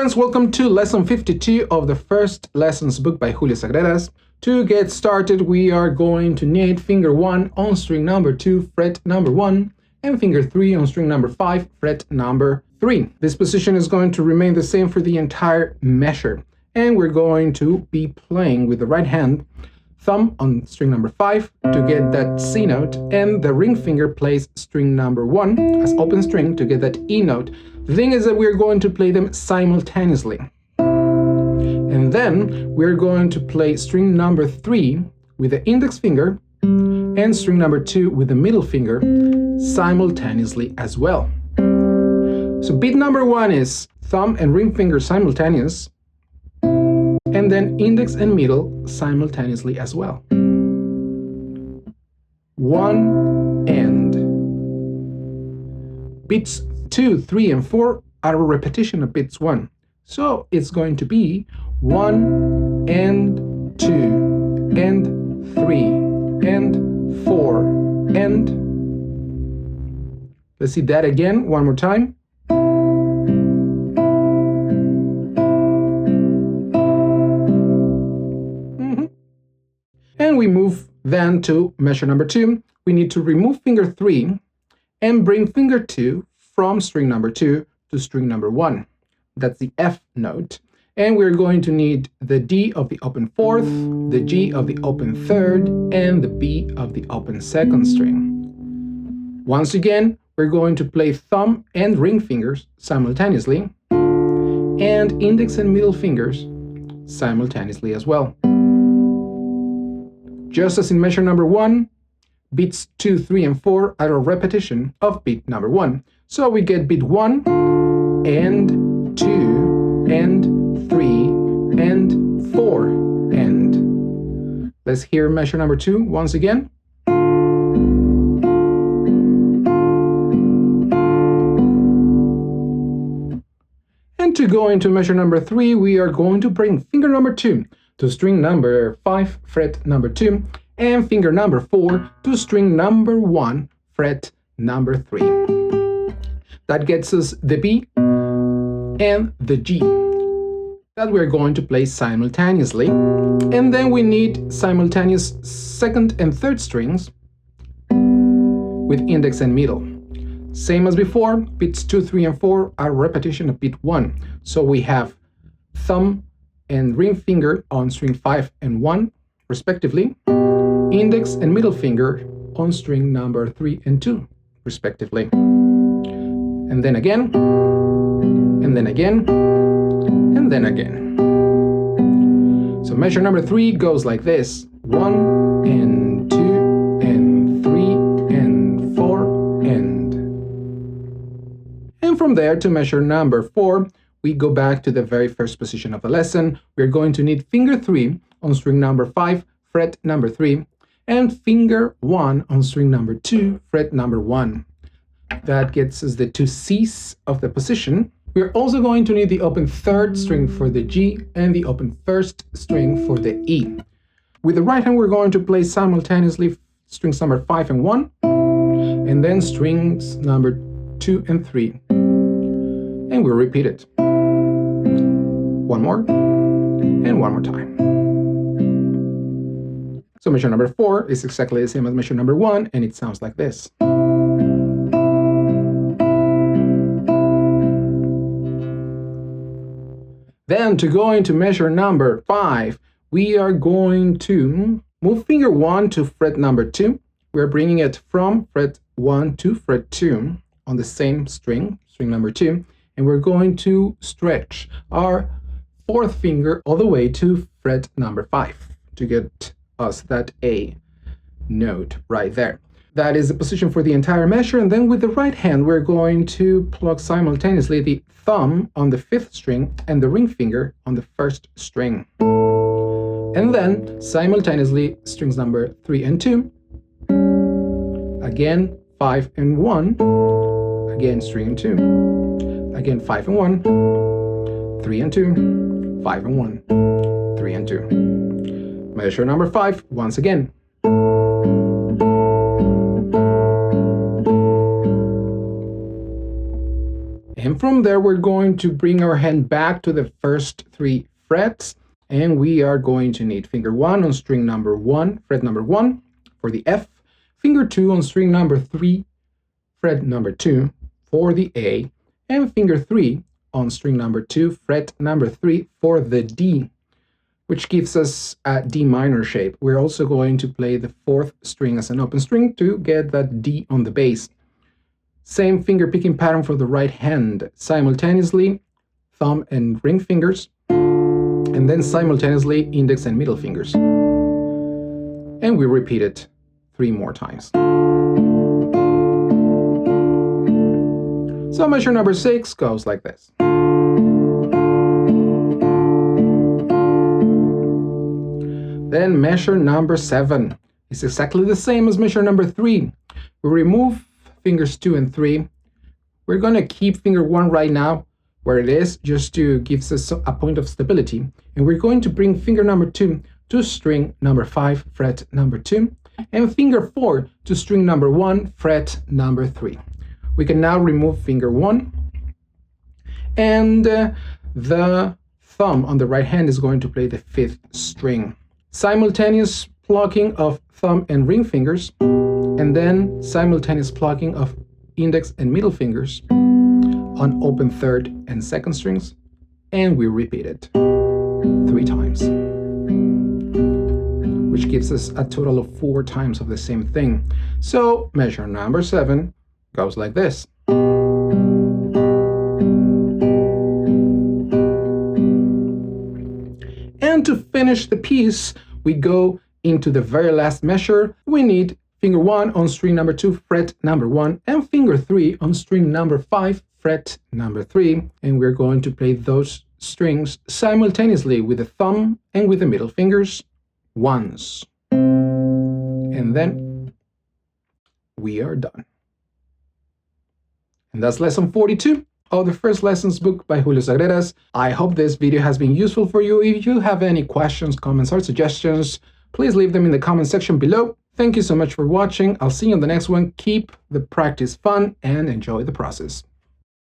friends, welcome to lesson 52 of the first lessons book by Julio Sagreras. To get started, we are going to need finger 1 on string number 2, fret number 1, and finger 3 on string number 5, fret number 3. This position is going to remain the same for the entire measure, and we're going to be playing with the right hand, thumb on string number 5 to get that C note, and the ring finger plays string number 1 as open string to get that E note. The thing is that we're going to play them simultaneously. And then we're going to play string number 3 with the index finger and string number 2 with the middle finger simultaneously as well. So beat number 1 is thumb and ring finger simultaneous, and then index and middle simultaneously as well. 1 and. Beats 2, 3, and 4 are a repetition of beats 1. So it's going to be 1 and 2 and 3 and 4 and. Let's see that again one more time. And we move then to measure number 2. We need to remove finger 3 and bring finger 2 from string number 2 to string number 1. That's the F note. And we're going to need the D of the open 4th, the G of the open 3rd, and the B of the open 2nd string. Once again, we're going to play thumb and ring fingers simultaneously, and index and middle fingers simultaneously as well. Just as in measure number 1, beats 2, 3, and 4 are a repetition of beat number 1. So we get beat 1 and 2 and 3 and 4 and. Let's hear measure number 2 once again. And to go into measure number 3, we are going to bring finger number 2 to string number 5, fret number 2, and finger number 4 to string number 1, fret number 3. That gets us the B and the G that we're going to play simultaneously. And then we need simultaneous second and third strings with index and middle. Same as before, beats 2, 3, and 4 are a repetition of beat 1. So we have thumb and ring finger on string 5 and 1, respectively, index and middle finger on string number 3 and 2, respectively. And then again, and then again, and then again. So measure number 3 goes like this: 1 and 2 and 3 and 4 and. And from there to measure number 4, we go back to the very first position of the lesson. We're going to need finger 3 on string number 5, fret number 3, and finger 1 on string number 2, fret number 1. That gets us the 2 C's of the position. We're also going to need the open 3rd string for the G and the open 1st string for the E. With the right hand, we're going to play simultaneously strings number 5 and 1, and then strings number 2 and 3. And we'll repeat it. One more, and one more time. So measure number 4 is exactly the same as measure number 1, and it sounds like this. Then to go into measure number 5, we are going to move finger 1 to fret number 2. We're bringing it from fret 1 to fret 2 on the same string, string number 2, and we're going to stretch our 4th finger all the way to fret number 5 to get us that A note right there. That is the position for the entire measure, and then with the right hand we're going to pluck simultaneously the thumb on the 5th string and the ring finger on the 1st string. And then simultaneously strings number 3 and 2, again 5 and 1, again string and 2, again 5 and 1, 3 and 2, 5 and 1, 3 and 2. Measure number 5 once again. And from there, we're going to bring our hand back to the first 3 frets, and we are going to need finger 1 on string number 1, fret number 1 for the F, finger 2 on string number 3, fret number 2 for the A, and finger 3 on string number 2, fret number 3 for the D, which gives us a D minor shape. We're also going to play the 4th string as an open string to get that D on the bass. Same finger picking pattern for the right hand, simultaneously thumb and ring fingers, and then simultaneously index and middle fingers. And we repeat it 3 more times. So measure number 6 goes like this. Then measure number 7 is exactly the same as measure number 3. We remove fingers 2 and 3. We're going to keep finger 1 right now where it is, just to give us a point of stability. And we're going to bring finger number 2 to string number 5, fret number 2, and finger 4 to string number 1, fret number 3. We can now remove finger 1, and the thumb on the right hand is going to play the 5th string. Simultaneous plucking of thumb and ring fingers, and then simultaneous plucking of index and middle fingers on open 3rd and 2nd strings, and we repeat it 3 times, which gives us a total of 4 times of the same thing. So measure number 7 goes like this. And to finish the piece, we go into the very last measure. We need finger 1 on string number 2, fret number 1, and finger 3 on string number 5, fret number 3, and we're going to play those strings simultaneously with the thumb and with the middle fingers once. And then we are done. And that's lesson 42 of the First Lessons book by Julio Sagreras. I hope this video has been useful for you. If you have any questions, comments, or suggestions, please leave them in the comment section below. Thank you so much for watching. I'll see you on the next one. Keep the practice fun and enjoy the process.